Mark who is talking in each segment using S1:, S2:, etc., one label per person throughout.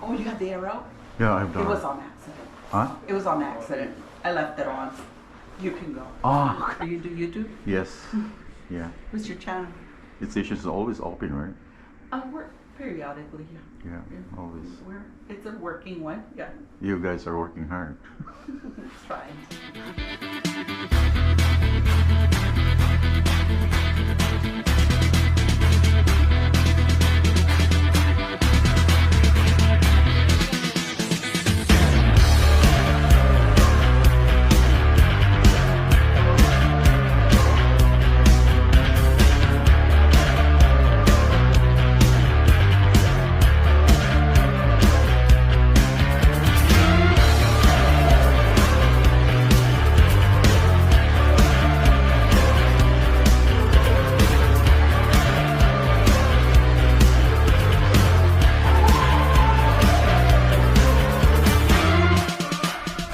S1: Oh, you got the arrow?
S2: Yeah, I've done
S1: It was
S2: it.
S1: on accident.
S2: Huh?
S1: It was on accident. I left it on. You can go.
S2: Ah,
S1: Are you do YouTube?
S2: yes. Yeah.
S1: What's your channel?
S2: Its station is always open, right?
S1: Work periodically. Yeah.
S2: Yeah, always.
S1: It's a working one. Yeah.
S2: You guys are working hard.
S1: It's fine.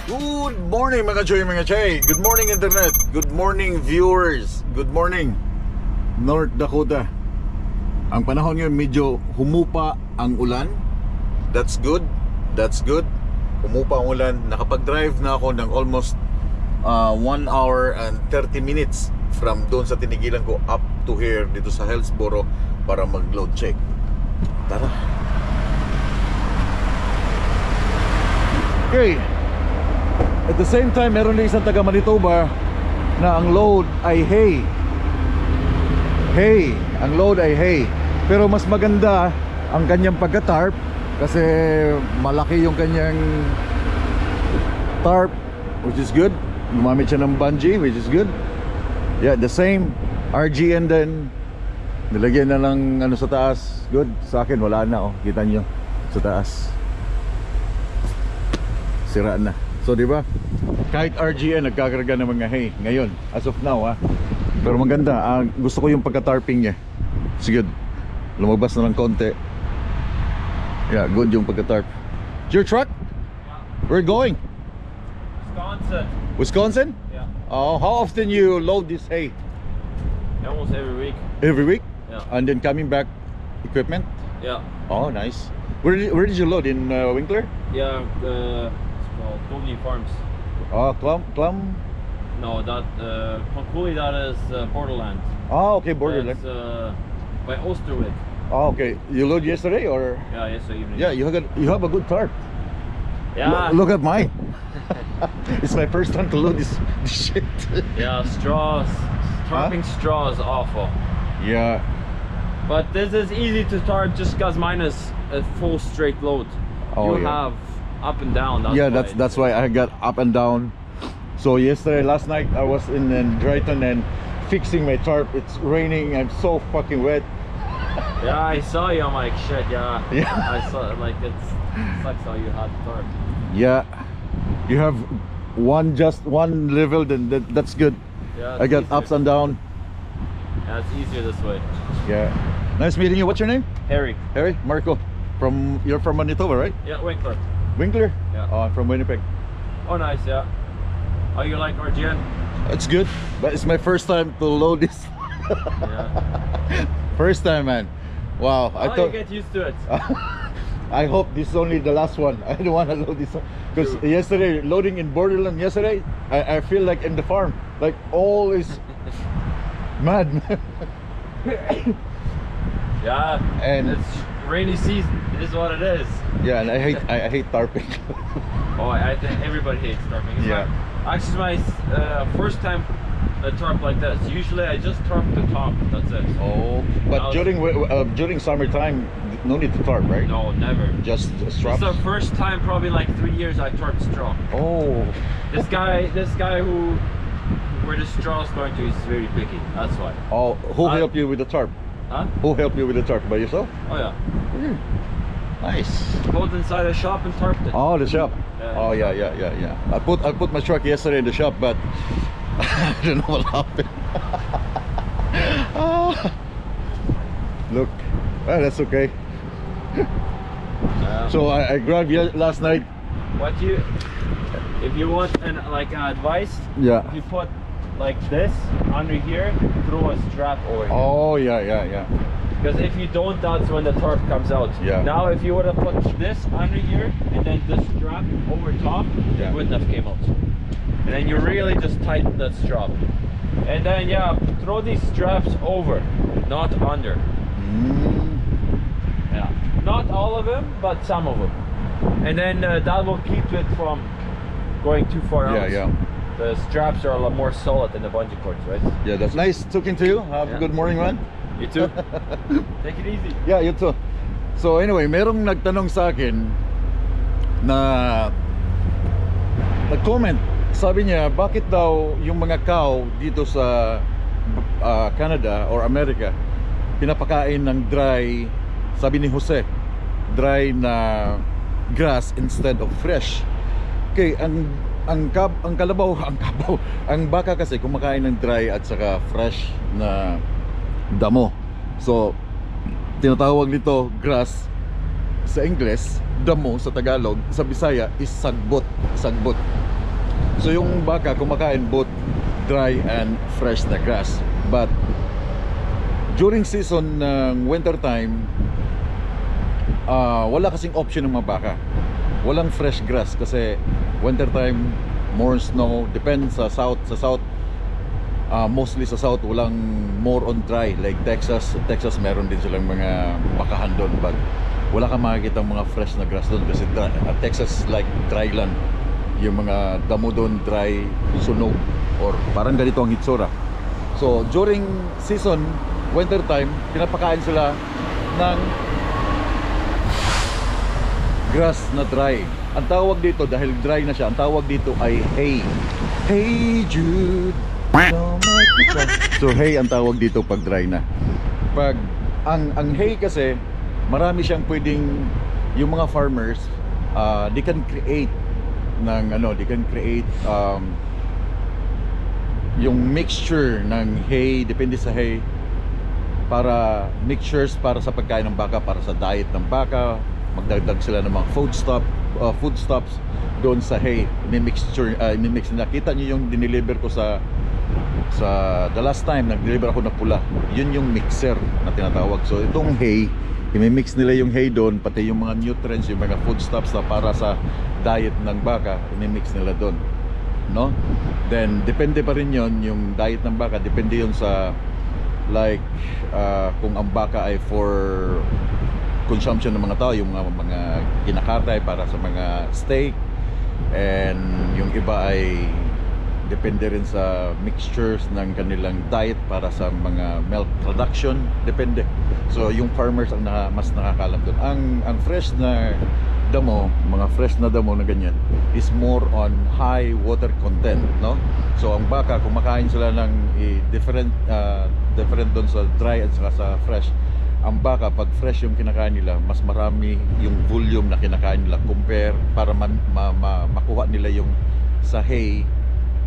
S2: Good morning mga choy, mga chay. Good morning internet. Good morning viewers. Good morning North Dakota. Ang panahon ngayon medyo humupa ang ulan. That's good. That's good. Humupa ang ulan. Nakapag-drive na ako ng almost 1 hour and 30 minutes from doon sa tinigilan ko up to here dito sa Hillsboro para mag-load check. Tara. Okay. At the same time, meron din isang taga Manitoba na ang load ay hay. Hay. Ang load ay hay. Pero mas maganda ang kanyang pagka-tarp kasi malaki yung kanyang tarp, which is good. Gumamit siya ng bungee, which is good. Yeah, the same. RGN din. Nilagyan na ng ano sa taas. Good. Sa akin, wala na. Oh. Kita nyo sa taas. Sira na. So di ba? Kahit RGN nagkakarga ng mga hay ngayon as of now ha. Pero maganda, gusto ko yung pagka-tarping niya. It's good. Lumabas na ng konti. Yeah, good yung pagka-tarp. Your truck?
S3: Yeah.
S2: Where going?
S3: Wisconsin.
S2: Wisconsin?
S3: Yeah.
S2: Oh, how often you load this hay?
S3: Almost every week.
S2: Every week?
S3: Yeah.
S2: And then coming back equipment?
S3: Yeah.
S2: Oh, nice. Where did you load? In Winkler?
S3: Yeah. It's called Cooley Farms.
S2: Oh, Clum?
S3: No, that Cooley, that is Borderland.
S2: Oh, okay, Borderland.
S3: That's by Osterwick.
S2: Oh, okay. You load yesterday or?
S3: Yeah, yesterday evening.
S2: Yeah, you have a good tarp.
S3: Yeah.
S2: Look at mine. It's my first time to load this shit.
S3: Yeah, straws. Tarping straw is awful.
S2: Yeah.
S3: But this is easy to tarp just because mine is a full straight load.
S2: Oh,
S3: you
S2: yeah.
S3: have up and down.
S2: That's why I got up and down. So last night I was in Drayton and fixing my tarp. It's raining. I'm so fucking wet.
S3: Yeah, I saw you. I'm like, shit. Yeah.
S2: Yeah.
S3: I saw like it sucks how you had the tarp.
S2: Yeah. You have just one level, then that's good.
S3: Yeah.
S2: I
S3: it's
S2: got
S3: easier.
S2: ups and down.
S3: Yeah, it's easier this way.
S2: Yeah. Nice meeting you. What's your name?
S3: Harry.
S2: Harry? Marco. You're from Manitoba, right?
S3: Yeah, Winkler.
S2: Winkler?
S3: Yeah.
S2: Oh, I'm from Winnipeg.
S3: Oh, nice. Yeah. Oh, you like RGN?
S2: It's good, but it's my first time to load this.
S3: Yeah.
S2: First time, man. Wow.
S3: I thought you get used to it.
S2: I hope this is only the last one. I don't want to load this one because yesterday loading in Borderland yesterday, I feel like in the farm, like all is mad.
S3: Yeah.
S2: And
S3: it's rainy season. It is what it is.
S2: yeah, and I hate tarping.
S3: Oh, I think everybody hates tarping. It's
S2: Yeah.
S3: Actually, my first time a tarp like this. Usually, I just tarp the top. That's it.
S2: Oh, but during summertime, no need to tarp, right?
S3: No, never.
S2: Just straps.
S3: It's the first time, probably like 3 years, I tarped straw.
S2: Oh.
S3: This guy where the straw is going to is very picky. That's why.
S2: Oh, who helped you with the tarp?
S3: Huh?
S2: Who helped you with the tarp? By yourself?
S3: Oh yeah.
S2: Nice.
S3: Pulled inside a shop and tarped it.
S2: Oh, the shop.
S3: Yeah.
S2: Oh yeah. I put my truck yesterday in the shop, but I don't know what happened. Ah. Look, well, that's okay. So I grabbed last night.
S3: If you want like advice,
S2: Yeah.
S3: if you put like this under here, throw a strap over here.
S2: Oh yeah.
S3: Because if you don't, that's when the tarp comes out.
S2: Yeah.
S3: Now, if you would have put this under here and then this strap over top,
S2: Yeah.
S3: it wouldn't have came out. And then you really just tighten that strap. And then yeah, throw these straps over, not under. Yeah, not all of them, but some of them. And then that will keep it from going too far out.
S2: Yeah.
S3: The straps are a lot more solid than the bungee cords, right?
S2: Yeah, that's nice talking to you. Have a
S3: Yeah.
S2: good morning, man.
S3: You too. Take it easy.
S2: Yeah, you too. So anyway, merong nagtanong sa akin na nag-comment. Sabi niya, bakit daw yung mga cow dito sa Canada or America pinapakain ng dry, sabi ni Jose, dry na grass instead of fresh. Okay, ang baka kasi kumakain ng dry at saka fresh na damo. So tinatawag nito grass sa English, damo sa Tagalog, sa Bisaya is sagbot. So yung baka kumakain both dry and fresh na grass. But during season ng winter time, wala kasing option ng mga baka. Walang fresh grass kasi winter time, more snow, depends sa south. Mostly sa south walang, more on dry. Like Texas meron din silang mga bakahan doon, but wala kang makikita mga fresh na grass doon kasi Texas like dry land. Yung mga damo doon dry, sunog, or parang ganito ang hitsura. So during season winter time, pinapakain sila ng grass na dry. Ang tawag dito, dahil dry na siya, ang tawag dito ay hay. Hey Jude, don't make me cry. So hay ang tawag dito pag dry na. Pag ang hay kasi marami siyang pwedeng, yung mga farmers they can create yung mixture ng hay, depende sa hay, para mixtures para sa pagkain ng baka, para sa diet ng baka. Magdagdag sila ng mga foodstuffs doon sa hay. Mimix nila. Kita nyo yung dineliver ko sa the last time nag-deliver ako ng pula, yun yung mixer na tinatawag. So itong hay, imimix nila yung hay doon, pati yung mga nutrients, yung mga foodstuffs na para sa diet ng baka, imimix nila doon, no? Then depende pa rin yun, yung diet ng baka, depende yun sa like kung ang baka ay for consumption ng mga tao, yung mga kinakartay para sa mga steak, and yung iba ay depende rin sa mixtures ng kanilang diet para sa mga milk production, depende. So yung farmers ang mas nakakalam doon. Ang fresh na damo, mga fresh na damo na ganyan, is more on high water content, no? So ang baka, kumakain sila ng different doon sa dry at saka sa fresh. Ang baka, pag fresh yung kinakain nila, mas marami yung volume na kinakain nila compare, para makuha nila yung sa hay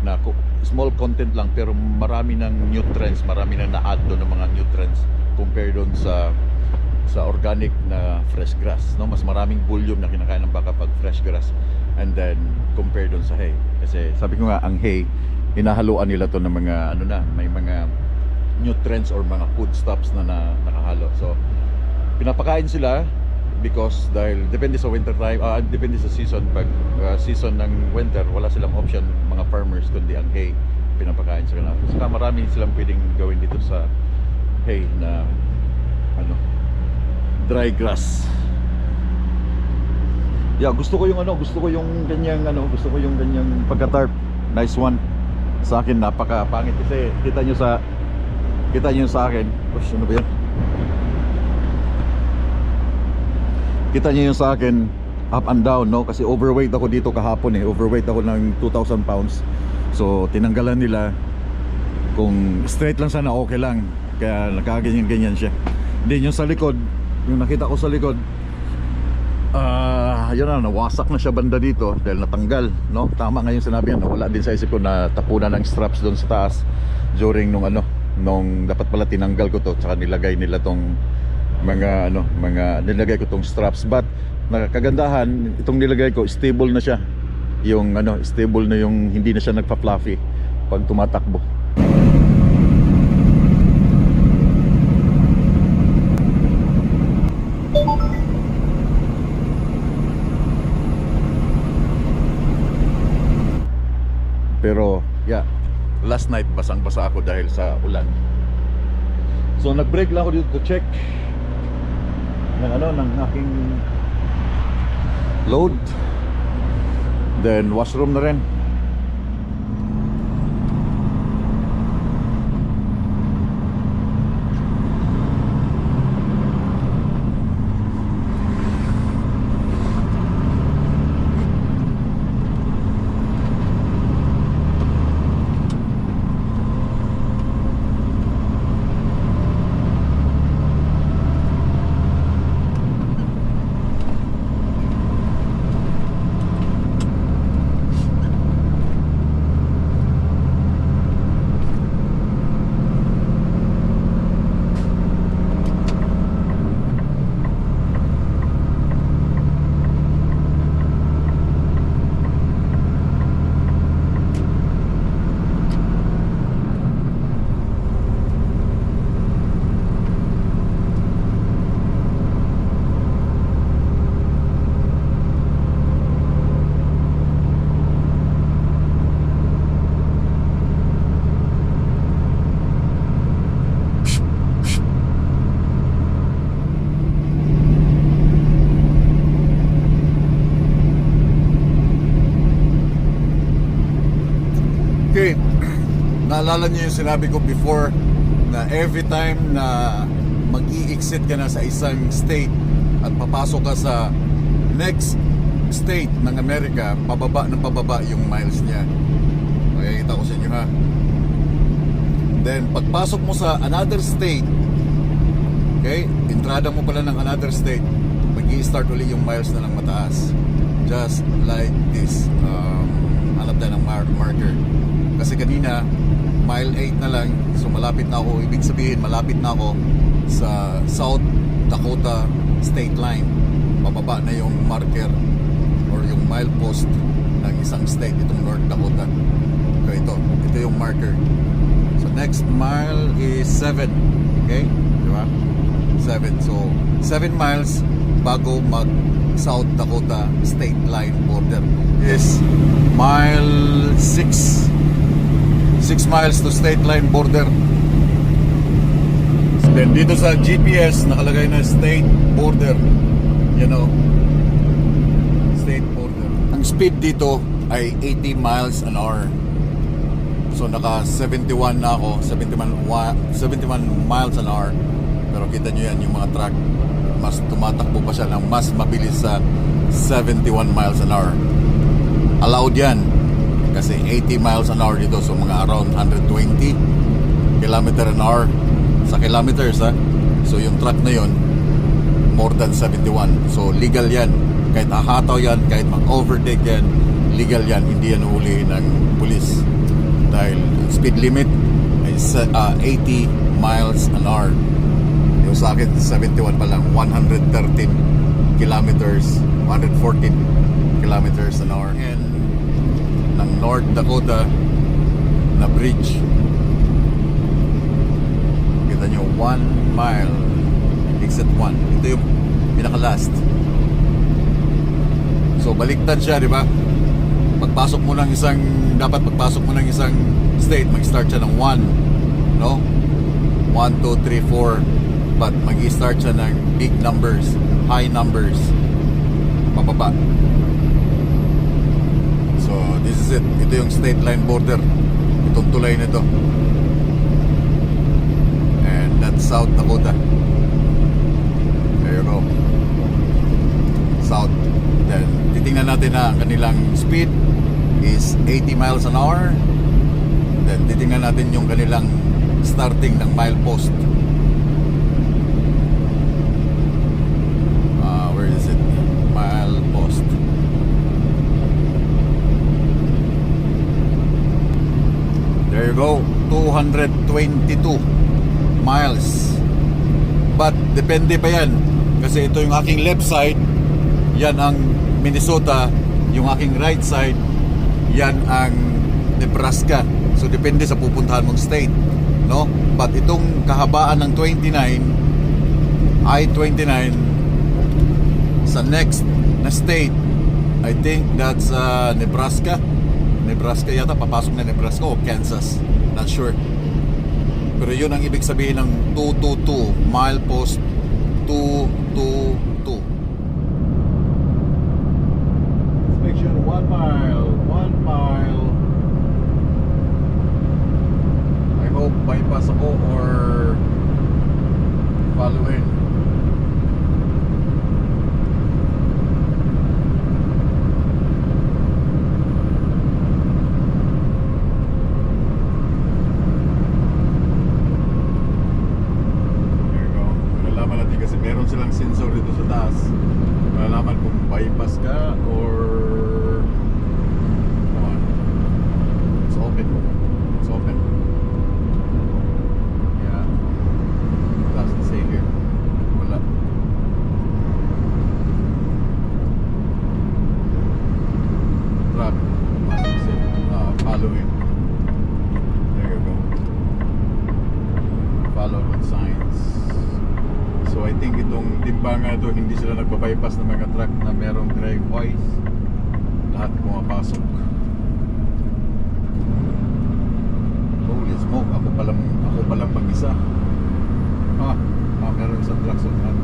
S2: na small content lang pero marami ng nutrients, marami nang na-add doon ng mga nutrients compare doon sa organic na fresh grass, no? Mas maraming volume na kinakain ng baka pag fresh grass, and then compare doon sa hay. Kasi sabi ko nga, ang hay, hinahaluan nila to ng mga may mga nutrients or mga foodstuffs na nakahalo. So pinapakain sila because dahil depende sa winter time, depende sa season. Pag season ng winter, wala silang option mga farmers kundi ang hay, pinapakain sila. Saka marami silang pwedeng gawin dito sa hay na dry grass. Yeah, gusto ko yung ganyang pagka-tarp. Nice one. Sa akin napaka-pangit kasi kita nyo sa akin. Ano ba yan? Kita nyo yung sa akin up and down, no? Kasi overweight ako dito kahapon overweight ako ng 2,000 pounds. So tinanggalan nila. Kung straight lang sana okay lang, kaya nakaganyan-ganyan siya. Then yung sa likod, yung nakita ko sa likod, yun na, nawasak na siya banda dito dahil natanggal, no? Tama nga yung sinabi yan, wala din sa isip ko na tapunan ng straps doon sa taas during nung dapat pala tinanggal ko to, tsaka nilagay nila tong nilagay ko tong straps. But nakagandahan, itong nilagay ko stable na siya, yung stable na, yung hindi na siya nagpa-fluffy pag tumatakbo. Pero yeah, last night basang-basa ako dahil sa ulan. So nag-break lang ako dito to check ng aking load. Then washroom na rin. Okay, naalala niyo yung sinabi ko before na every time na mag-i-exit ka na sa isang state at papasok ka sa next state ng Amerika, pababa ng pababa yung miles niya. Makikita ko sa inyo ha. Then pagpasok mo sa another state, okay, entrada mo pala ng another state, mag-i-start ulit yung miles na lang mataas. Just like this. Hanap tayo ng marker. Kasi kanina, mile 8 na lang, so malapit na ako. Ibig sabihin, malapit na ako sa South Dakota state line. Bababa na yung marker or yung milepost ng isang state, itong North Dakota. So ito yung marker. So next mile is 7. Okay? Diba? 7. So 7 miles bago mag South Dakota state line border is mile 6 miles to state line border. Then dito sa GPS nakalagay na state border, you know, state border. Ang speed dito ay 80 miles an hour. So naka 71 na ako, 71 miles an hour. Pero kita nyo yan, yung mga truck mas tumatakbo pa siya ng mas mabilis sa 71 miles an hour. Allowed yan kasi 80 miles an hour dito, so mga around 120 kilometer an hour sa kilometers ha. So yung truck na yon more than 71, so legal yan. Kahit ahataw yan, kahit mag-overtake yan, legal yan, hindi yan huli ng pulis dahil speed limit is 80 miles an hour. Yung sa akin 71 pa lang, 113 kilometers, 114 kilometers an hour. And ng North Dakota na bridge, kita nyo 1 mile exit 1. Ito yung pinaka last. So baliktad siya, di ba? Pagpasok mo ng isang, dapat pagpasok mo ng isang state, mag-start siya ng 1, no? 1, 2, 3, 4, but mag-start siya ng big numbers, high numbers, pababa. So this is it. Ito yung state line border, itong tulay nito, and that's South Dakota. There you go, South. Then titingnan natin na ang kanilang speed is 80 miles an hour. Then titingnan natin yung kanilang starting ng milepost. Where is it? Milepost. There you go, 222 miles. But depende pa yan, kasi ito yung aking left side, yan ang Minnesota, yung aking right side, yan ang Nebraska. So depende sa pupuntahan mong state, no? But itong kahabaan ng 29, I-29 sa next na state, I think that's Nebraska. Nebraska yata, papasok na Nebraska o Kansas. Not sure. Pero yun ang ibig sabihin ng 222, milepost 222. Inspection 1 mile, 1 mile. I hope bypass ako or following. Meron silang sensor dito sa taas. Malalaman kung bypass ka or it's open. It's open. Yeah. Doesn't say here. Wala. Truck. Doesn't say. Following. There you go. Follow with signs. So I think itong timbangan ito, hindi sila nagpa-bypass ng mga truck na merong drivewise. Lahat pumapasok. Holy smoke, ako palang mag-isa. Meron isang truck sa truck.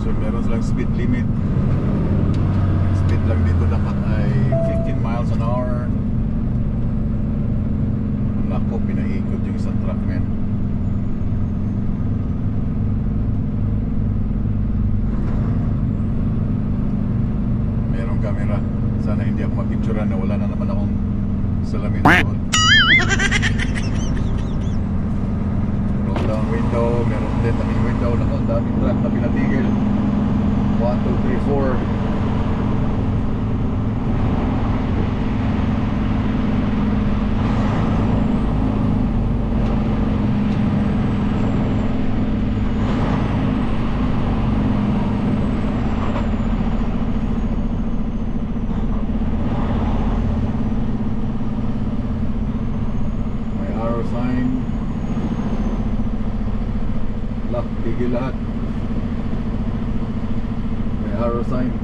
S2: So meron silang speed limit. Speed lang dito dapat ay 15 miles an hour. Nako, pinaikot yung isang truck, man. Merong camera. Sana hindi ako mapicturean na wala na naman akong salamin doon. Roll down window. Meron din taming window. Nako, daming truck na pinatigil. 1, 2, 3, 4. Sign. Lock, tigil lahat. May arrow sign.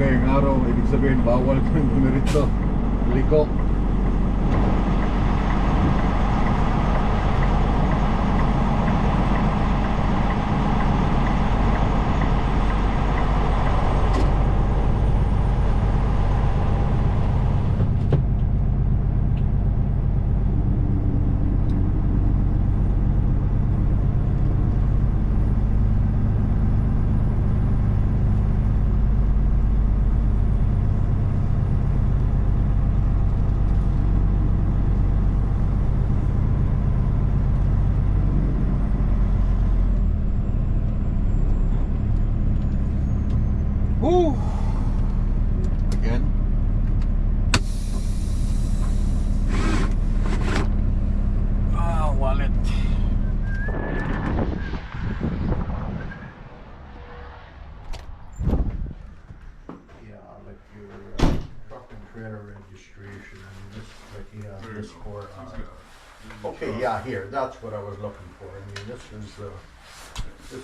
S2: Yung araw, ibig sabihin bawal kang dumiritso. Liko. Woo! Again. Wallet.
S4: Yeah, like your truck and trailer registration and this, like, yeah, this for, okay, yeah, here, that's what I was looking for. I mean, this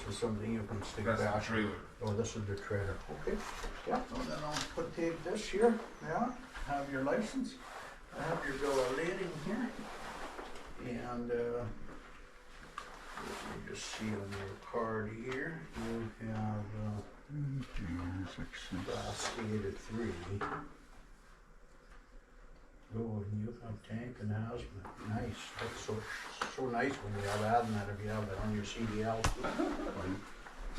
S4: is something you can stick
S5: That's the
S4: back.
S5: trailer.
S4: Oh, this is the trailer, okay. Yeah, so then I'll take this here, yeah, have your license, have your bill of lading here. And, let me just see on your card here, you have, Class A to 3. Oh, and you have tank and hazmat, nice, that's so nice when you have hazmat if you have it on your CDL.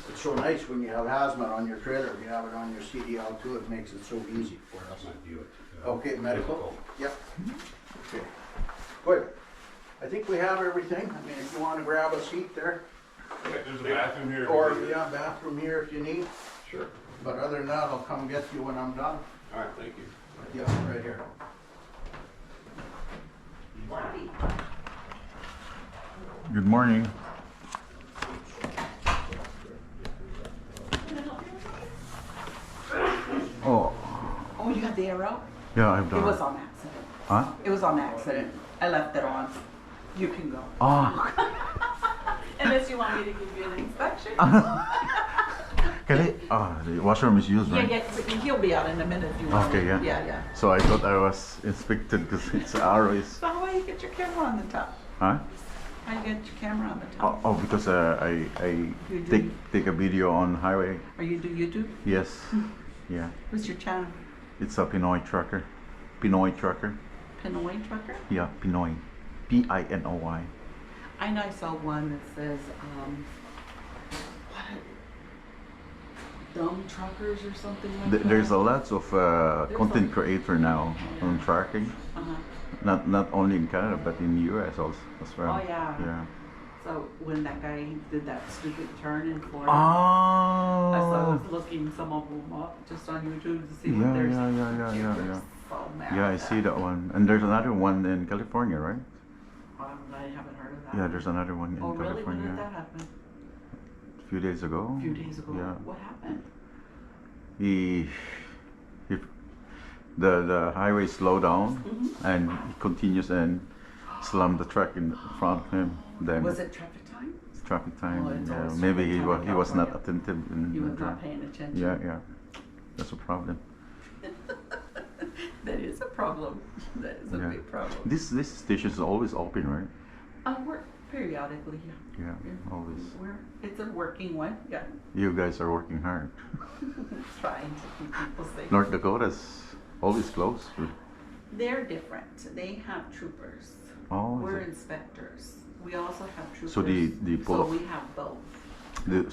S4: It's so nice when you have hazmat on your trailer, if you have it on your CDL too, it makes it so easy for us. Okay, medical? Yep. Okay, good. I think we have everything, I mean, if you wanna grab a seat there,
S5: There's a bathroom here.
S4: or, yeah, bathroom here if you need. Sure. But other than that, I'll come get you when I'm done.
S5: Alright, thank you.
S4: Yeah, right here.
S2: Good morning. Oh,
S1: Oh, you have the arrow?
S2: yeah, I've
S1: It
S2: done.
S1: was on accident.
S2: Huh?
S1: It was on accident. I left it on. You can go.
S2: Oh,
S1: Unless you want me to give you an inspection.
S2: can I? The washroom is used,
S1: Yeah,
S2: right?
S1: yeah, he'll be out in a minute if you want.
S2: Okay, yeah.
S1: Yeah, yeah.
S2: So I thought I was inspected because its arrow is.
S1: So how do you get your camera on the top?
S2: Huh?
S1: How you get your camera on the
S2: Oh,
S1: top?
S2: because I
S1: You do?
S2: take a video on highway.
S1: Or you do YouTube?
S2: Yes. Yeah.
S1: What's your channel?
S2: It's a Pinoy trucker. Pinoy trucker.
S1: Pinoy Trucker?
S2: Yeah, Pinoy. Pinoy.
S1: I know I saw one that says, what? Dumb truckers or something like that?
S2: There's a lot of content
S1: a-
S2: creator now on tracking.
S1: Uh-huh.
S2: Not only in Canada but in the US also as well.
S1: Oh, yeah.
S2: Yeah.
S1: So when that guy did that stupid turn in Florida, I
S2: Oh.
S1: was looking some of them up just on YouTube to see
S2: Yeah,
S1: what there's.
S2: yeah.
S1: They're so mad
S2: Yeah, I
S1: at
S2: see that one. And there's another one in California, right?
S1: I haven't heard of that.
S2: Yeah, there's another one in
S1: Oh, really? When
S2: California.
S1: did that happen?
S2: A few days ago.
S1: A few days ago.
S2: Yeah.
S1: What happened?
S2: He the highway slowed down
S1: Mhm.
S2: and he continues and slammed the truck in front of him. Then
S1: Was it traffic time?
S2: traffic time.
S1: Oh, it's
S2: Yeah,
S1: always
S2: maybe
S1: traffic
S2: he
S1: time
S2: was
S1: in
S2: he was not
S1: California.
S2: attentive in
S1: You
S2: the
S1: were
S2: drive.
S1: not paying attention.
S2: Yeah. That's a problem.
S1: That is a problem. That is a
S2: Yeah.
S1: big problem.
S2: This station is always open, right?
S1: We're periodically, yeah.
S2: Yeah, always.
S1: It's a working one, yeah.
S2: You guys are working hard.
S1: Trying to keep people safe.
S2: North Dakota's always closed.
S1: They're different. They have troopers.
S2: Oh, is
S1: We're
S2: it?
S1: inspectors. We also have troopers.
S2: So the pull
S1: So
S2: up-
S1: we have both.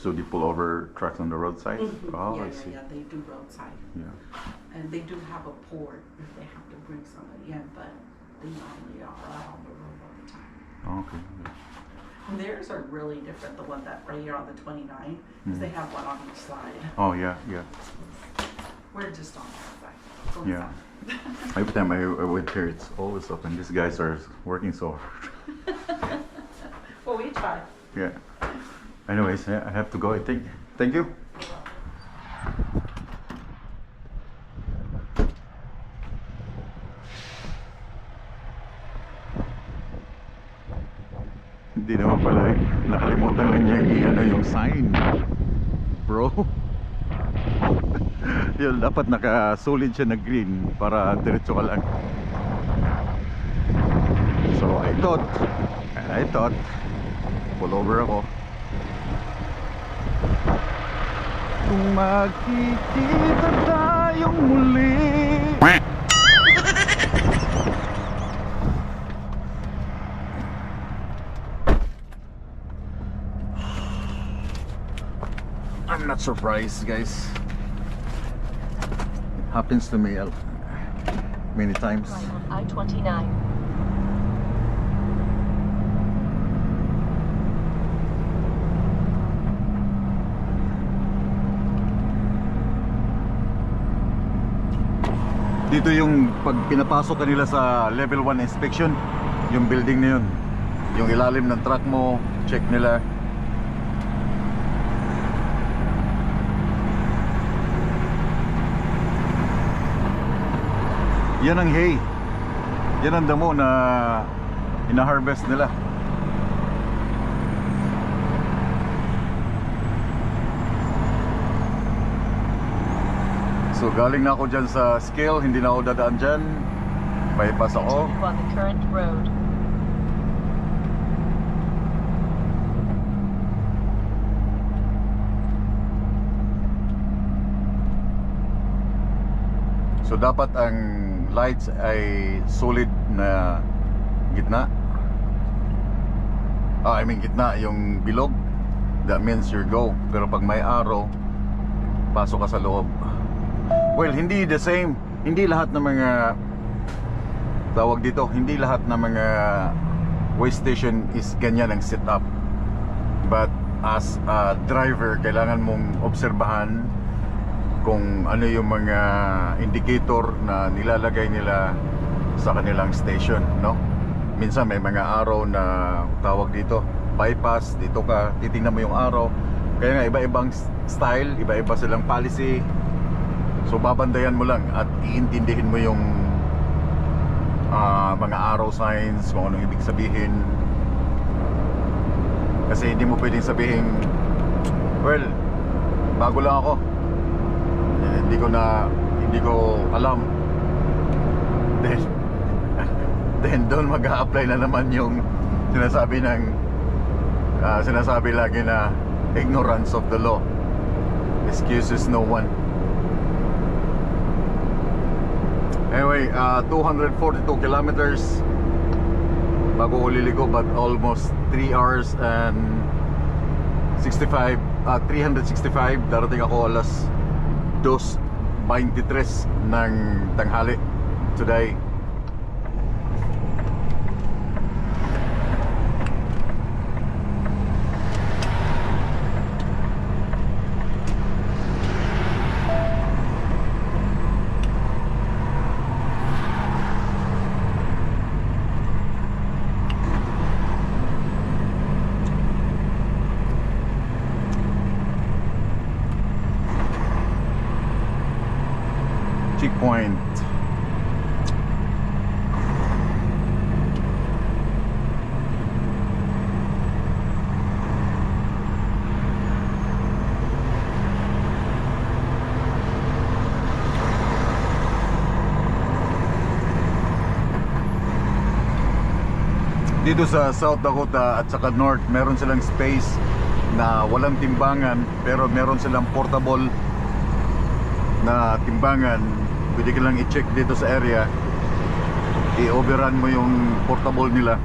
S2: So they pull over trucks on the roadside?
S1: Mhm.
S2: Oh,
S1: Yeah,
S2: I
S1: yeah,
S2: see.
S1: yeah, they do roadside.
S2: Yeah.
S1: And they do have a port if they have to bring somebody in, but they normally are out on the road all the time.
S2: Okay.
S1: And theirs are really different, the one that right here on the 29, because they have one on each side.
S2: Oh, yeah, yeah.
S1: We're just on that side. So
S2: Yeah. Every time I went here, it's always open. These guys are working so hard.
S1: Well, we try.
S2: Yeah. Anyways, yeah, I have to go, I think. Thank you. Hindi naman pala eh. Nakalimutan lang niya i-ano yung sign. Bro. Yun, dapat nakasolid siya na green para diretso ka lang. So I thought pull over ako. Kung magkikita tayong muli. I'm not surprised, guys. It happens to me many times.
S6: Right on I-29.
S2: Dito yung pag pinapasok kanila sa level 1 inspection, yung building na yun, yung ilalim ng truck mo, check nila. Yan ang hay. Yan ang damo na ina-harvest nila. So galing na ako dyan sa scale, hindi na ako dadaan dyan. Bypass ako.
S6: Continue on the current road.
S2: So dapat ang lights ay solid na gitna. I mean gitna yung bilog. That means you're go. Pero pag may araw, pasok ka sa loob. Well, hindi the same. Hindi lahat ng mga tawag dito, hindi lahat ng mga way station is ganyan ang setup. But as a driver, kailangan mong obserbahan kung ano yung mga indicator na nilalagay nila sa kanilang station, no? Minsan may mga araw na tawag dito, bypass, dito ka, titingnan mo yung araw. Kaya nga iba-ibang style, iba-iba silang policy. So babandayan mo lang at iintindihin mo yung mga arrow signs, kung anong ibig sabihin. Kasi hindi mo pwedeng sabihin, well, bago lang ako, hindi ko alam. Then doon mag-a-apply na naman yung sinasabi lagi na ignorance of the law excuses no one. Anyway, 242 kilometers bago ko liliko, but almost 3 hours and 365. Darating ako alas 2:23 ng tanghali today. Checkpoint. Dito sa South Dakota at saka North, meron silang space na walang timbangan, pero meron silang portable na timbangan. Pwede ka lang i-check dito sa area, i-overrun mo yung portable nila.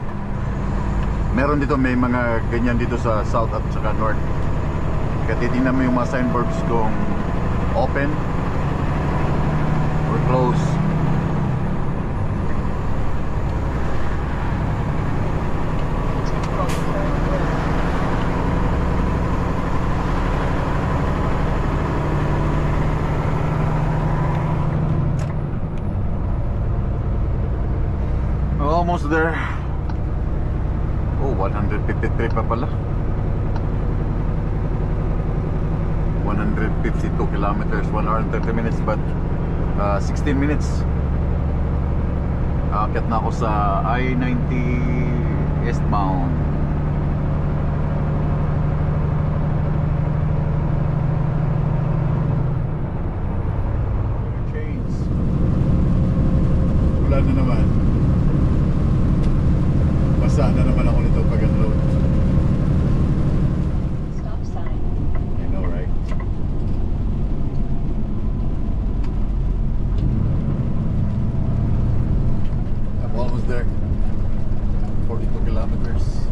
S2: Meron dito, may mga ganyan dito sa South at saka North. Kaya titingnan mo yung mga signboards kung open or close. Almost there. Oh, 153 pa pala. 152 kilometers, 1 hour and 30 minutes, but 16 minutes. Aakyat na ako sa I-90 eastbound. Change. Wala na naman. Basa na naman ako nito pag unload.
S6: Stop sign.
S2: I know, right? I'm almost there. 42 kilometers.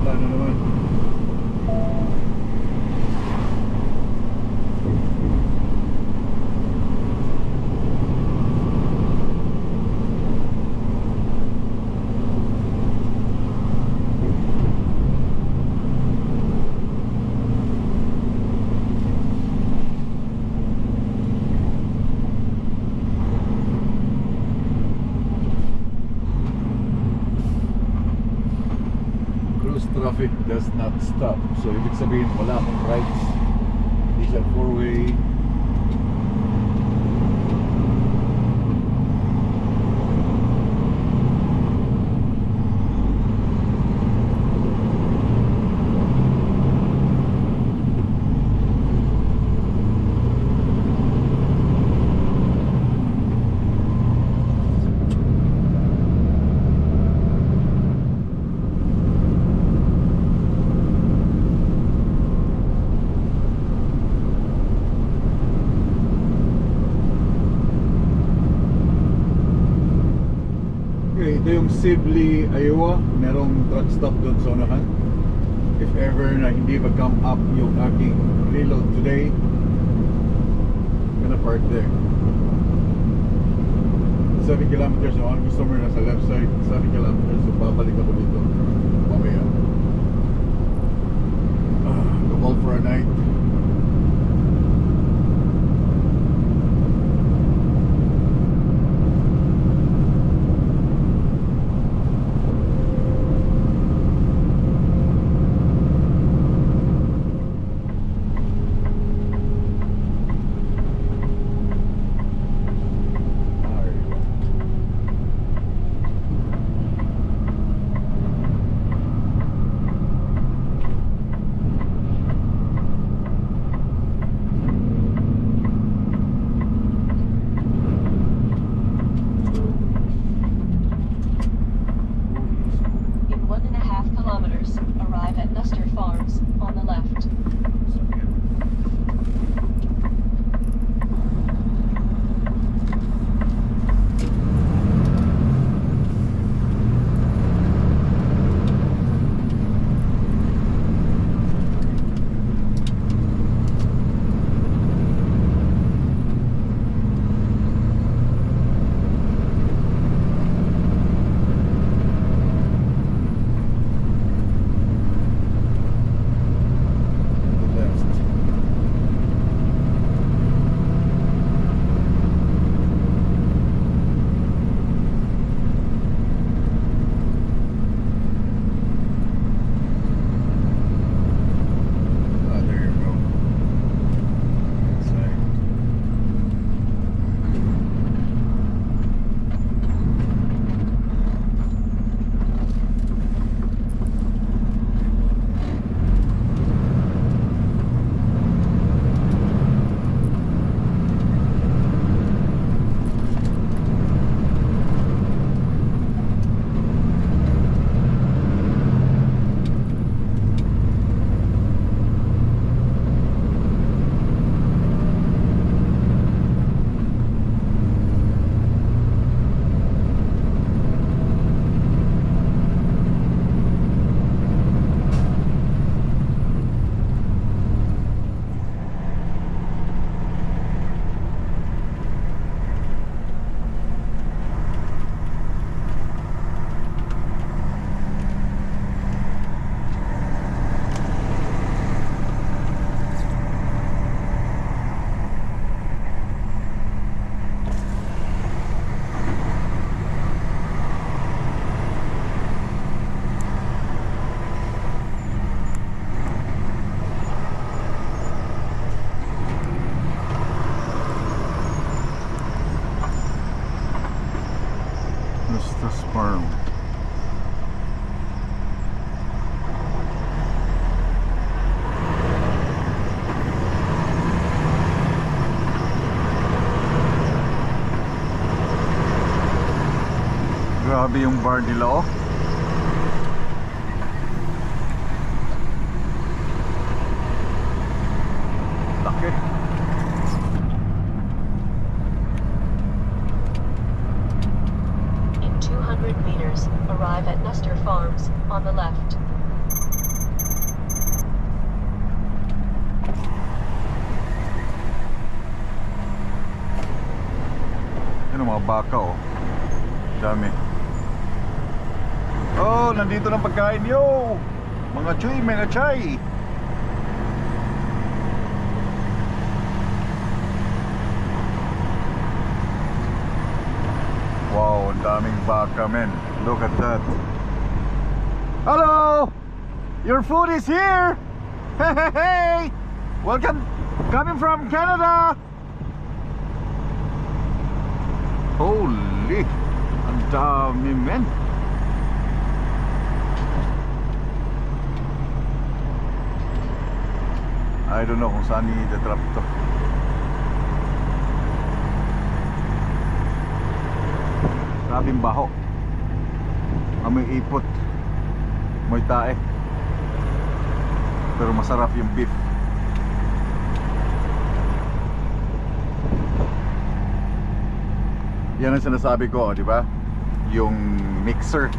S2: Wala na naman. Cruise traffic does not stop. So ibig sabihin wala akong rights. Hindi siya 4-way. Ito yung Sibley, Iowa. Merong truck stop doon sa unahan. If ever na hindi mag-come up yung aking reload today, I'm gonna park there. 7 kilometers, so ang gusto mo nasa left side, 7 kilometers, so babalik ako dito mamaya. Go all for a night.
S6: In 1.5 kilometers, arrive at Nuster Farms on the left.
S2: Left. There you go. Inside. Nuster's Farm. Grabe yung bar nila, oh. Laki.
S6: In 200 meters, arrive at Nuster Farms on the left.
S2: Yan ang mga baka, oh. Dami. Oh, nandito ng pagkain, yo! Mga chuy, mga chay! Wow, ang daming baka, men. Look at that. Hello! Your food is here! Hey, hey, hey! Welcome! Coming from Canada! Holy! Ang dami, men! I don't know kung saan i-drop to. Grabing baho. Amoy ipot. Amoy tae. Pero masarap yung beef. Yan ang sinasabi ko, di ba? yung mixer.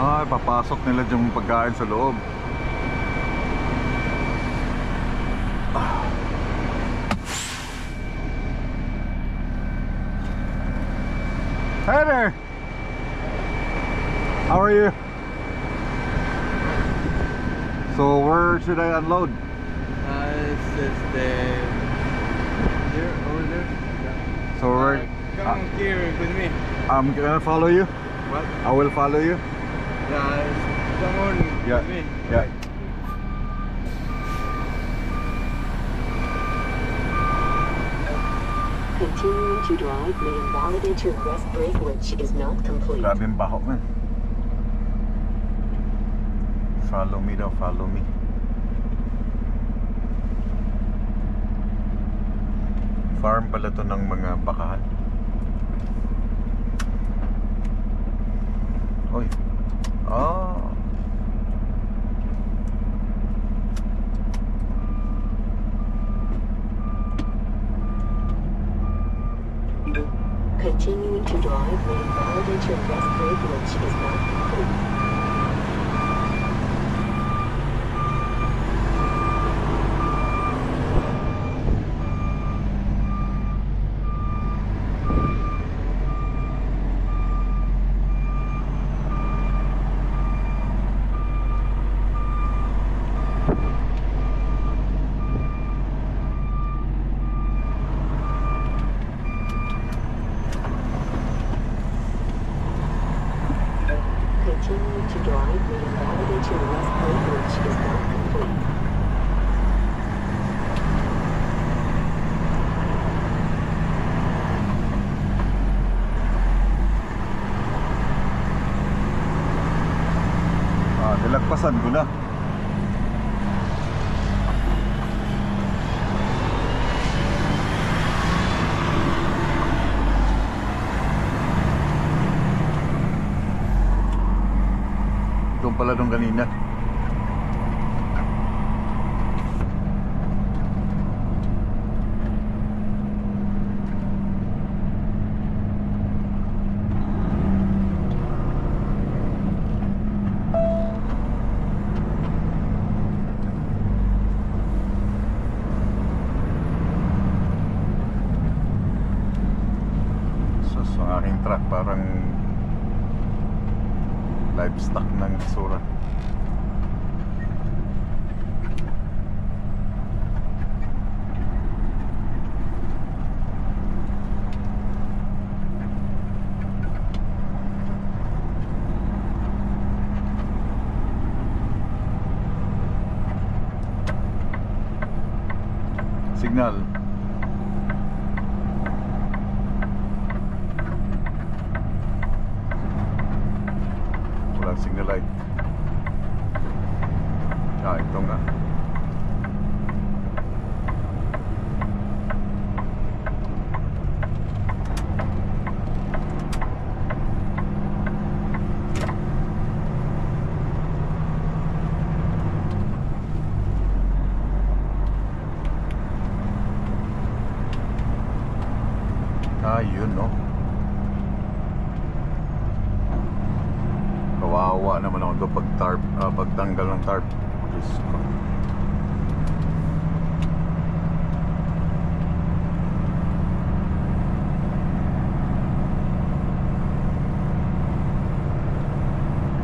S2: Ay, papasok nila yung pagkain sa loob. Hey there! How are you? So where should I unload?
S7: It's just there, over there.
S2: So where?
S7: Come here with me.
S2: I'm gonna follow you.
S7: What?
S2: I will follow you.
S7: Come on
S2: Yeah.
S7: with me.
S2: Yeah.
S6: Continuing to drive may invalidate your rest break, which is not complete.
S2: Grabe yung baho, man. Follow me daw, follow me. Farm pala to ng mga bakahan. Oy. Ah.
S6: Continuing to drive may invalidate your rest break, which is not complete. Continuing to drive may invalidate your rest break, which is not complete.
S2: Ah, nilagpasan ko na. Doon pala doon kanina. So, sa aking truck parang livestock ng basura. Signal. Walang signal light. Ah, ito nga. Ah, yun, no? Kawawa naman ako doon pagtanggal ng tarp. Diyos ko.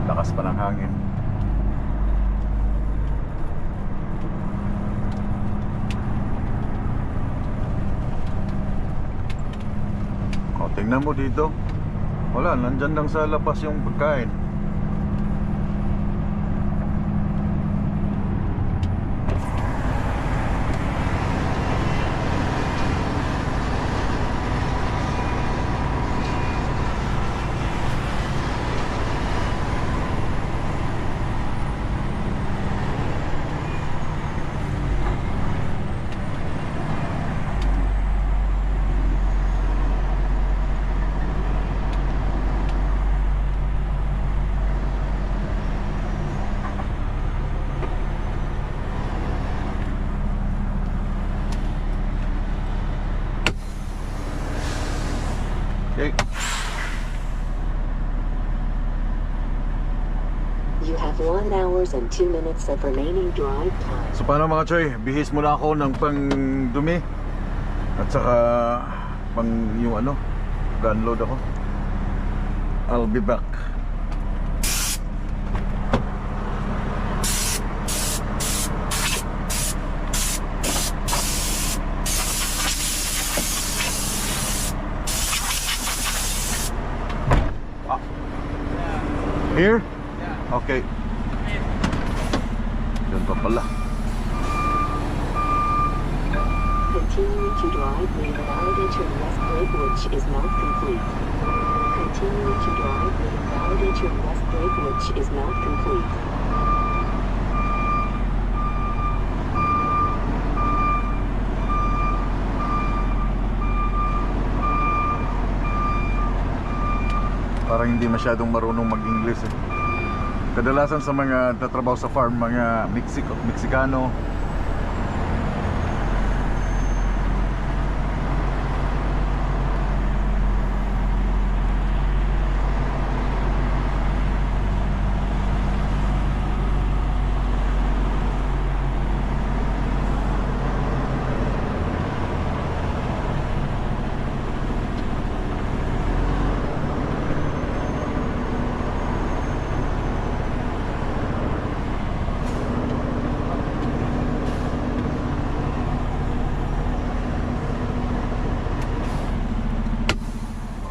S2: Lakas pa ng hangin. O, tingnan mo dito. Wala, nandyan lang sa labas yung pagkain.
S6: hours and 2 minutes of remaining drive time.
S2: So paano mga choy, bihis muna ako ng pangdumi at saka pang yung ano, gunload ako. I'll be back. Here? Okay. Yan pa pala.
S6: Continuing to drive near the Validator West Break, which is not complete. Continuing to drive near the Validator West Break, which is not complete.
S2: Parang hindi masyadong marunong mag-English eh. Kadalasan sa mga tatrabaho sa farm, mga Meksikano.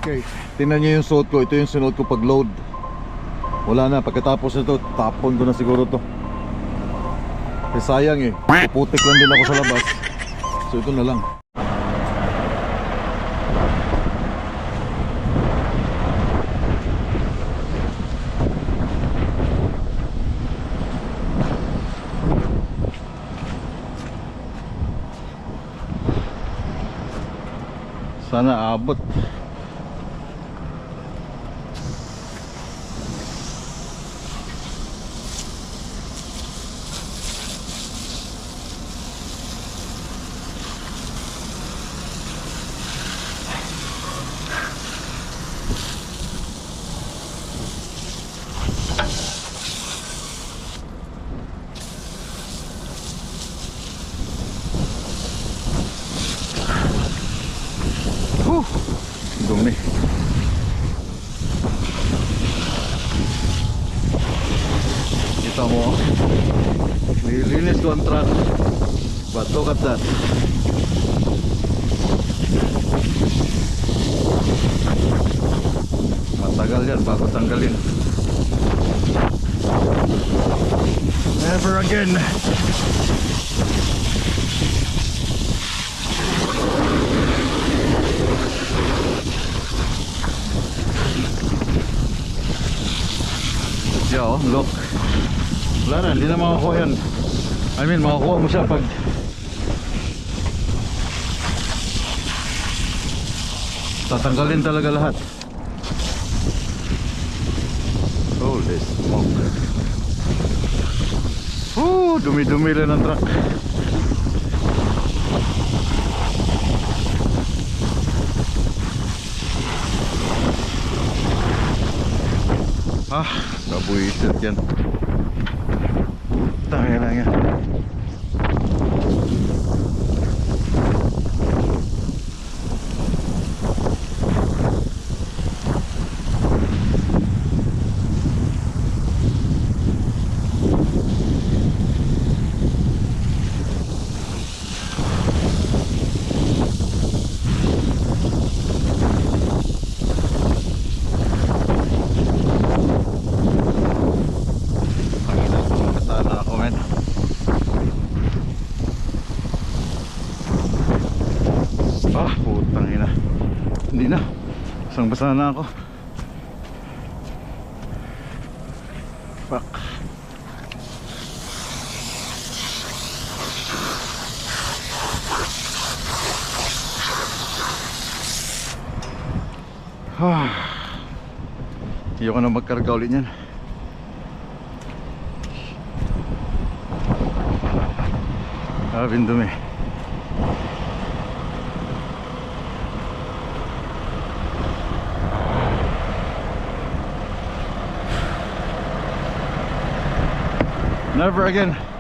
S2: Okay, tingnan nyo yung suot ko. Ito yung sinuot ko pag load. Wala na, pagkatapos nito tapon ko na siguro to. Eh sayang eh, puputik lang din ako sa labas. So ito na lang. Sana abot. Dumi. Kita mo, nilinis ko ang truck. But look at that. Matagal yan bago tanggalin. Never again. Oh, look. Wala na, hindi na makakuha yan. I mean, makakuha mo siya pag tatanggalin talaga lahat. Holy smoke. Dumi-dumi lang ang truck. Kabuisit yan. Tangin lang yan. Putang ina. Hindi na. Basang-basa na ako. Fuck. Ayoko na magkarga ulit yan. Dumi. Never again.